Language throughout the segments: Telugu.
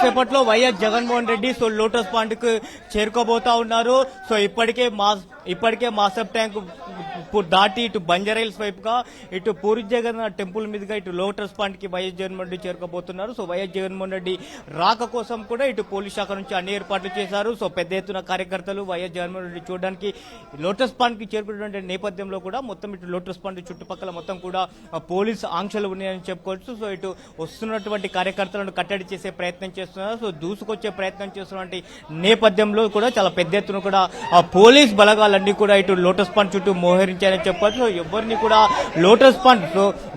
కాసేపట్లో YS Jaganmohan Reddy so Lotus Pond కు చేరుకోబోతా ఉన్నారు. సో ఇప్పటికే మాసప్ ట్యాంక్ దాటి ఇటు బంజారాహిల్స్ వైపుగా ఇటు పూరి జగన్నాథ్ టెంపుల్ మీదుగా ఇటు లోటస్ పాండ్ కి వైఎస్ జగన్మోహన్ రెడ్డి చేరుకోబోతున్నారు. సో వైఎస్ జగన్మోహన్ రెడ్డి రాక కోసం కూడా ఇటు పోలీస్ శాఖ నుంచి అన్ని ఏర్పాట్లు చేశారు. సో పెద్ద ఎత్తున కార్యకర్తలు వైఎస్ జగన్మోహన్ రెడ్డి చూడడానికి లోటస్ పాండ్ కి చేరుకున్నటువంటి నేపథ్యంలో కూడా మొత్తం ఇటు లోటస్ పాండ్ చుట్టుపక్కల మొత్తం కూడా పోలీస్ ఆంక్షలు ఉన్నాయని చెప్పుకోవచ్చు. సో ఇటు వస్తున్నటువంటి కార్యకర్తలను కట్టడి చేసే ప్రయత్నం చేస్తున్నారు. సో దూసుకొచ్చే ప్రయత్నం చేస్తున్నటువంటి నేపథ్యంలో కూడా చాలా పెద్ద ఎత్తున కూడా పోలీస్ బలగాలన్నీ కూడా ఇటు లోటస్ పాండ్ చుట్టూ మోహరించారని చెప్పొచ్చు. ఎవరిని కూడా లోటస్ పాండ్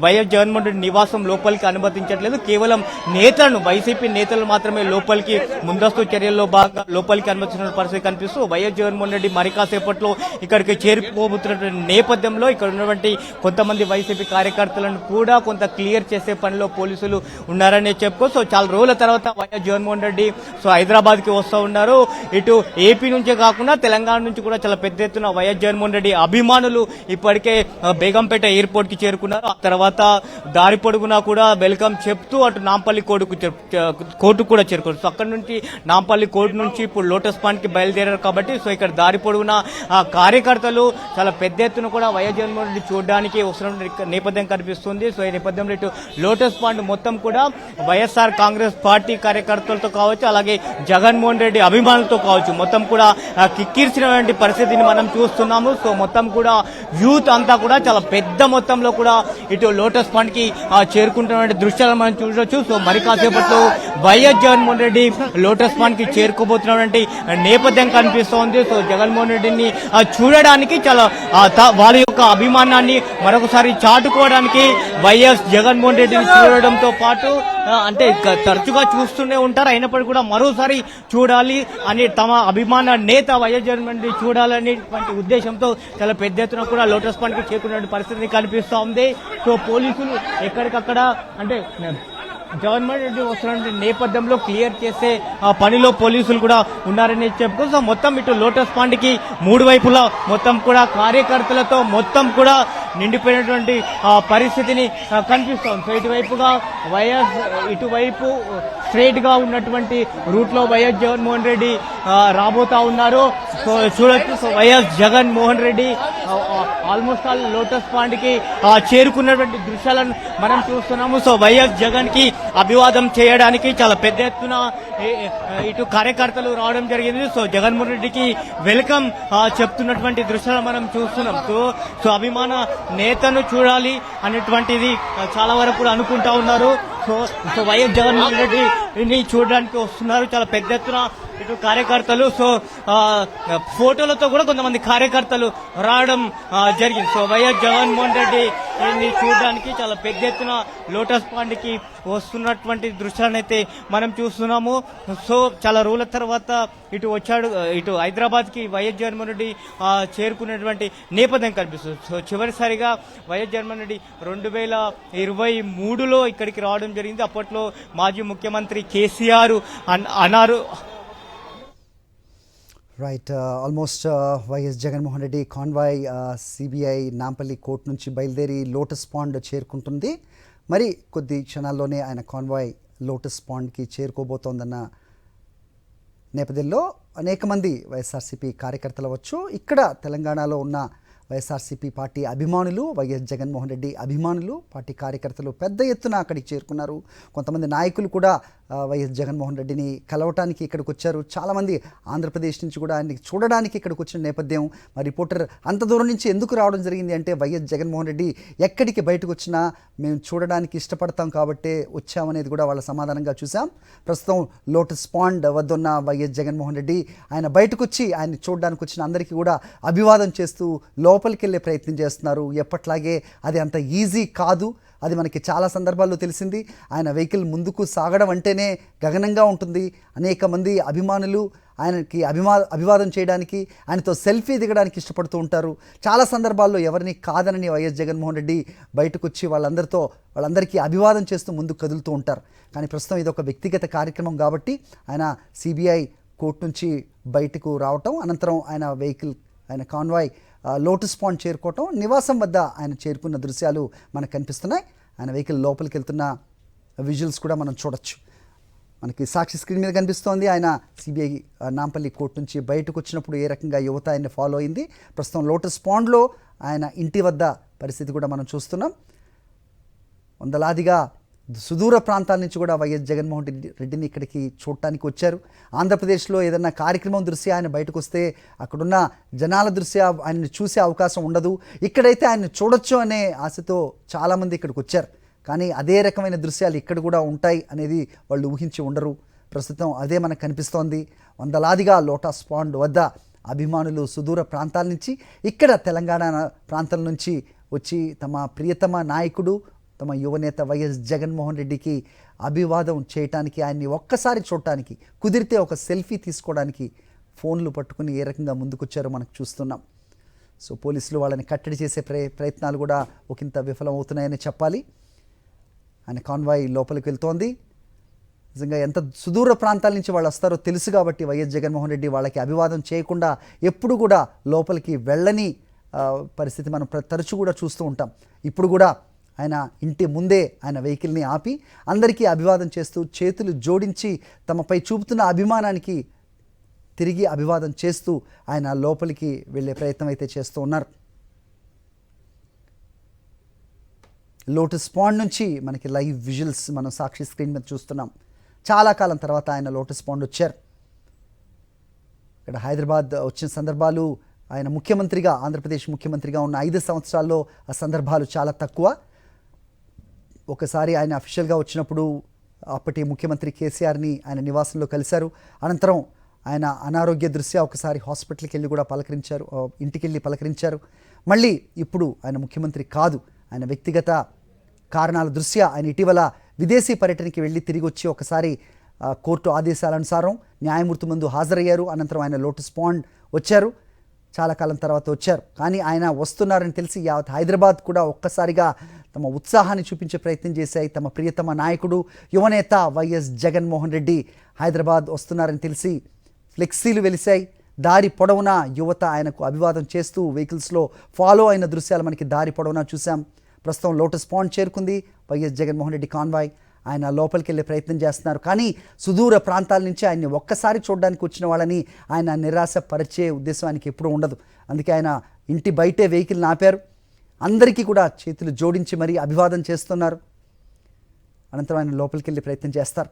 వైఎస్ జగన్మోహన్ రెడ్డి నివాసం లోపలికి అనుమతించట్లేదు. కేవలం నేతలను వైసీపీ నేతలు మాత్రమే లోపలికి ముందస్తు చర్యల్లో భాగంగా లోపలికి అనుమతించిన పరిస్థితి కనిపిస్తూ వైఎస్ జగన్మోహన్ రెడ్డి మరి కాసేపట్లో ఇక్కడికి చేరుకోబోతున్నటువంటి నేపథ్యంలో ఇక్కడ ఉన్నటువంటి కొంతమంది వైసీపీ కార్యకర్తలను కూడా కొంత క్లియర్ చేసే పనిలో పోలీసులు ఉన్నారని చెప్పుకో. సో చాలా రోజుల తర్వాత వైఎస్ జగన్మోహన్ రెడ్డి సో హైదరాబాద్ కి వస్తూ ఉన్నారు. ఇటు ఏపీ నుంచే కాకుండా తెలంగాణ నుంచి కూడా చాలా పెద్ద ఎత్తున వైఎస్ జగన్మోహన్ రెడ్డి అభిమానులు ఇప్పటికే బేగంపేట ఎయిర్పోర్ట్ కి చేరుకున్నారు. ఆ తర్వాత దారి పొడుగునా కూడా వెల్కమ్ చెప్తూ అటు నాంపల్లి కోర్టు కూడా చేరుకున్నారు. సో అక్కడ నుంచి నాంపల్లి కోర్టు నుంచి ఇప్పుడు లోటస్ పాండ్ కి బయలుదేరారు కాబట్టి సో ఇక్కడ దారి పొడుగున కార్యకర్తలు చాలా పెద్ద ఎత్తున కూడా వైఎస్ జగన్మోహన్ రెడ్డి చూడడానికి వస్తున్న నేపథ్యం కనిపిస్తుంది. సో ఈ నేపథ్యంలో ఇటు లోటస్ పాండ్ మొత్తం కూడా వైఎస్ఆర్ కాంగ్రెస్ పార్టీ కార్యకర్తలతో కావచ్చు, అలాగే జగన్మోహన్ రెడ్డి అభిమానులతో కావచ్చు, మొత్తం కూడా కిక్కిర్చినటువంటి పరిస్థితిని మనం చూస్తున్నాము. సో మొత్తం కూడా యూత్ అంతా కూడా చాలా పెద్ద మొత్తంలో కూడా ఇటు లోటస్ పాండ్ కి చేరుకుంటున్న దృశ్యాలను మనం చూడొచ్చు. సో మరి కాసేపట్లో వైఎస్ జగన్మోహన్ రెడ్డి లోటస్ పాండ్ కి చేరుకోబోతున్నటువంటి నేపథ్యం కనిపిస్తోంది. సో జగన్మోహన్ రెడ్డిని చూడడానికి చాలా వాళ్ళ యొక్క అభిమానాన్ని మరొకసారి చాటుకోవడానికి వైఎస్ జగన్మోహన్ రెడ్డిని చూడడంతో పాటు అంటే తరచుగా చూస్తూనే ఉంటారు, అయినప్పటికీ కూడా మరోసారి చూడాలి అని తమ అభిమాన నేత వైఎస్ జగన్మోహన్ రెడ్డి చూడాలనేటువంటి ఉద్దేశంతో చాలా పెద్ద ఎత్తున కూడా లోటస్ పాండ్ కి చేరుకున్న పరిస్థితి కనిపిస్తూ ఉంది. సో పోలీసులు ఎక్కడికక్కడ అంటే జగన్మోహన్ రెడ్డి వస్తున్న నేపథ్యంలో క్లియర్ చేసే పనిలో పోలీసులు కూడా ఉన్నారని చెప్పుకో. సో మొత్తం ఇటు లోటస్ పాండ్ కి మూడు వైపులా మొత్తం కూడా కార్యకర్తలతో మొత్తం కూడా నిండిపోయినటువంటి పరిస్థితిని కనిపిస్తోంది. సో ఇటువైపు స్ట్రైట్ గా ఉన్నటువంటి రూట్ లో వైఎస్ జగన్మోహన్ రెడ్డి రాబోతా ఉన్నారు. సో చూడొచ్చు. So YS Jaganmohan Reddy almost all Lotus pond కి చేరుకున్నటువంటి దృశ్యాలను మనం చూస్తున్నాము. సో వైఎస్ జగన్ కి అభివాదం చేయడానికి చాలా పెద్ద ఎత్తున ఇటు కార్యకర్తలు రావడం జరిగింది. సో జగన్మోహన్ రెడ్డికి వెల్కమ్ చెప్తున్నటువంటి దృశ్యాలు మనం చూస్తున్నాం. సో అభిమాన నేతను చూడాలి అనేటువంటిది చాలా వరకు కూడా అనుకుంటా ఉన్నారు. సో వైఎస్ జగన్మోహన్ రెడ్డిని చూడడానికి వస్తున్నారు చాలా పెద్ద ఎత్తున ఇటు కార్యకర్తలు. సో ఫోటోలతో కూడా కొంతమంది కార్యకర్తలు రావడం జరిగింది. సో వైఎస్ జగన్మోహన్ రెడ్డిని చూడడానికి చాలా పెద్ద ఎత్తున లోటస్ పాండ్ కి వస్తున్నటువంటి దృశ్యాలను అయితే మనం చూస్తున్నాము. సో చాలా రోజుల తర్వాత ఇటు హైదరాబాద్ కి వైఎస్ జగన్మోహన్ రెడ్డి చేరుకున్నటువంటి నేపథ్యం కనిపిస్తుంది. సో చివరిసారిగా వైఎస్ జగన్మోహన్ రెడ్డి 2023లో ఇక్కడికి రావడం జరిగింది. అప్పట్లో మాజీ ముఖ్యమంత్రి కేసీఆర్ అన్నారు. Right, almost YS Jaganmohan Reddy convoy CBI Nampally court నుంచి బయలుదేరి లోటస్ పాండ్ చేరుకుంటుంది. మరి కొద్ది క్షణాల్లోనే ఆయన కాన్వాయ్ లోటస్ పాండ్కి చేరుకోబోతోందన్న నేపథ్యంలో అనేక మంది వైఎస్ఆర్సీపీ కార్యకర్తలు అవ్వచ్చు, ఇక్కడ తెలంగాణలో ఉన్న వైఎస్ఆర్సీపీ పార్టీ అభిమానులు, వైఎస్ జగన్మోహన్ రెడ్డి అభిమానులు, పార్టీ కార్యకర్తలు పెద్ద ఎత్తున అక్కడికి చేరుకున్నారు. కొంతమంది నాయకులు కూడా వైఎస్ జగన్మోహన్ రెడ్డిని కలవటానికి ఇక్కడికి వచ్చారు. చాలామంది ఆంధ్రప్రదేశ్ నుంచి కూడా ఆయన్ని చూడడానికి ఇక్కడికి వచ్చిన నేపథ్యం. మా రిపోర్టర్ అంత దూరం నుంచి ఎందుకు రావడం జరిగింది అంటే వైఎస్ జగన్మోహన్ రెడ్డి ఎక్కడికి బయటకు వచ్చినా మేము చూడడానికి ఇష్టపడతాం కాబట్టే వచ్చామనేది కూడా వాళ్ళ సమాధానంగా చూసాం. ప్రస్తుతం లోటస్ పాండ్ వద్దున్న వైఎస్ జగన్మోహన్ రెడ్డి ఆయన బయటకు వచ్చి ఆయన్ని చూడడానికి వచ్చిన అందరికీ కూడా అభివాదం చేస్తూ లోపలికి వెళ్ళే ప్రయత్నం చేస్తున్నారు. ఎప్పట్లాగే అది అంత ఈజీ కాదు, అది మనకి చాలా సందర్భాల్లో తెలిసింది. ఆయన వెహికల్ ముందుకు సాగడం అంటేనే గగనంగా ఉంటుంది. అనేక మంది అభిమానులు ఆయనకి అభివాదం చేయడానికి, ఆయనతో సెల్ఫీ దిగడానికి ఇష్టపడుతూ ఉంటారు. చాలా సందర్భాల్లో ఎవరిని కాదనని వైఎస్ జగన్మోహన్ రెడ్డి బయటకు వచ్చి వాళ్ళందరికీ అభివాదం చేస్తూ ముందుకు కదులుతూ ఉంటారు. కానీ ప్రస్తుతం ఇది ఒక వ్యక్తిగత కార్యక్రమం కాబట్టి ఆయన సిబిఐ కోర్టు నుంచి బయటకు రావటం, అనంతరం ఆయన కాన్వాయ్ లోటస్ పాండ్ చేరుకోవటం, నివాసం వద్ద ఆయన చేరుకున్న దృశ్యాలు మనకు కనిపిస్తున్నాయి. ఆయన వెహికల్ లోపలికి వెళ్తున్న విజువల్స్ కూడా మనం చూడొచ్చు. మనకి సాక్షి స్క్రీన్ మీద కనిపిస్తోంది. ఆయన సిబిఐ నాంపల్లి కోర్టు నుంచి బయటకు వచ్చినప్పుడు ఏ రకంగా యువత ఆయన్ని ఫాలో అయింది. ప్రస్తుతం లోటస్ పాండ్లో ఆయన ఇంటి వద్ద పరిస్థితి కూడా మనం చూస్తున్నాం. వందలాదిగా సుదూర ప్రాంతాల నుంచి కూడా వైఎస్ జగన్మోహన్ రెడ్డిని ఇక్కడికి చూడటానికి వచ్చారు. ఆంధ్రప్రదేశ్లో ఏదన్నా కార్యక్రమం దృష్ట్యా ఆయన బయటకు వస్తే అక్కడున్న జనాల దృష్ట్యా ఆయన్ని చూసే అవకాశం ఉండదు. ఇక్కడైతే ఆయన చూడొచ్చు అనే ఆశతో చాలామంది ఇక్కడికి వచ్చారు. కానీ అదే రకమైన దృశ్యాలు ఇక్కడ కూడా ఉంటాయి అనేది వాళ్ళు ఊహించి ఉండరు. ప్రస్తుతం అదే మనకు కనిపిస్తోంది. వందలాదిగా లోటస్ పాండ్ వద్ద అభిమానులు సుదూర ప్రాంతాల నుంచి, ఇక్కడ తెలంగాణ ప్రాంతం నుంచి వచ్చి తమ ప్రియతమ నాయకుడు, తమ యువనేత వైఎస్ జగన్మోహన్ రెడ్డికి అభివాదం చేయటానికి, ఆయన్ని ఒక్కసారి చూడటానికి, కుదిరితే ఒక సెల్ఫీ తీసుకోవడానికి ఫోన్లు పట్టుకుని ఏ రకంగా ముందుకొచ్చారో మనకు చూస్తున్నాం. సో పోలీసులు వాళ్ళని కట్టడి చేసే ప్రయత్నాలు కూడా ఒకంత విఫలమవుతున్నాయని చెప్పాలి. ఆయన కాన్వాయ్ లోపలికి వెళ్తోంది. నిజంగా ఎంత సుదూర ప్రాంతాల నుంచి వాళ్ళు వస్తారో తెలుసు కాబట్టి వైఎస్ జగన్మోహన్ రెడ్డి వాళ్ళకి అభివాదం చేయకుండా ఎప్పుడు కూడా లోపలికి వెళ్ళని పరిస్థితి మనం తరచూ కూడా చూస్తూ ఉంటాం. ఇప్పుడు కూడా ఆయన ఇంటి ముందే ఆయన వెహికల్ని ఆపి అందరికీ అభివాదం చేస్తూ చేతులు జోడించి తమపై చూపుతున్న అభిమానానికి తిరిగి అభివాదం చేస్తూ ఆయన లోపలికి వెళ్ళే ప్రయత్నం అయితే చేస్తూ ఉన్నారు. లోటస్ పాండ్ నుంచి మనకి లైవ్ విజువల్స్ మనం సాక్షి స్క్రీన్ మీద చూస్తున్నాం. చాలా కాలం తర్వాత ఆయన లోటస్ పాండ్ వచ్చారు. ఇక్కడ హైదరాబాద్ వచ్చిన సందర్భాలు, ఆయన ముఖ్యమంత్రిగా, ఆంధ్రప్రదేశ్ ముఖ్యమంత్రిగా ఉన్న 5 సంవత్సరాల్లో ఆ సందర్భాలు చాలా తక్కువ. ఒకసారి ఆయన అఫీషియల్గా వచ్చినప్పుడు అప్పటి ముఖ్యమంత్రి కేసీఆర్ని ఆయన నివాసంలో కలిశారు. అనంతరం ఆయన అనారోగ్య దృష్ట్యా ఒకసారి హాస్పిటల్కి వెళ్ళి కూడా పలకరించారు, ఇంటికి వెళ్ళి పలకరించారు. మళ్ళీ ఇప్పుడు ఆయన ముఖ్యమంత్రి కాదు, ఆయన వ్యక్తిగత కారణాల దృష్ట్యా ఆయన ఇటీవల విదేశీ పర్యటనకి వెళ్ళి తిరిగి వచ్చి ఒకసారి కోర్టు ఆదేశాలనుసారం న్యాయమూర్తి ముందు హాజరయ్యారు. అనంతరం ఆయన లోటస్ పాండ్ వచ్చారు. చాలా కాలం తర్వాత వచ్చారు. కానీ ఆయన వస్తున్నారని తెలిసి యావత్ హైదరాబాద్ కూడా ఒక్కసారిగా తమ ఉత్సాహాన్ని చూపించే ప్రయత్నం చేశాయి. తమ ప్రియతమ నాయకుడు, యువనేత వైఎస్ జగన్మోహన్ రెడ్డి హైదరాబాద్ వస్తున్నారని తెలిసి ఫ్లెక్సీలు వెలిశాయి. దారి పొడవునా యువత ఆయనకు అభివాదం చేస్తూ వెహికల్స్లో ఫాలో అయిన దృశ్యాలు మనకి దారి పొడవునా చూసాం. ప్రస్తుతం లోటస్ పాండ్ చేరుకుంది వైఎస్ జగన్మోహన్ రెడ్డి కాన్వాయ్. ఆయన లోపలికి వెళ్ళే ప్రయత్నం చేస్తున్నారు. కానీ సుదూర ప్రాంతాల నుంచి ఆయన్ని ఒక్కసారి చూడడానికి వచ్చిన వాళ్ళని ఆయన నిరాశపరిచే ఉద్దేశం ఆయనకి ఎప్పుడూ ఉండదు. అందుకే ఆయన ఇంటి బయటే వెహికల్ని ఆపారు. అందరికీ కూడా చేతులు జోడించి మరీ అభివాదం చేస్తున్నారు. అనంతరం ఆయన లోపలికి వెళ్ళే ప్రయత్నం చేస్తారు.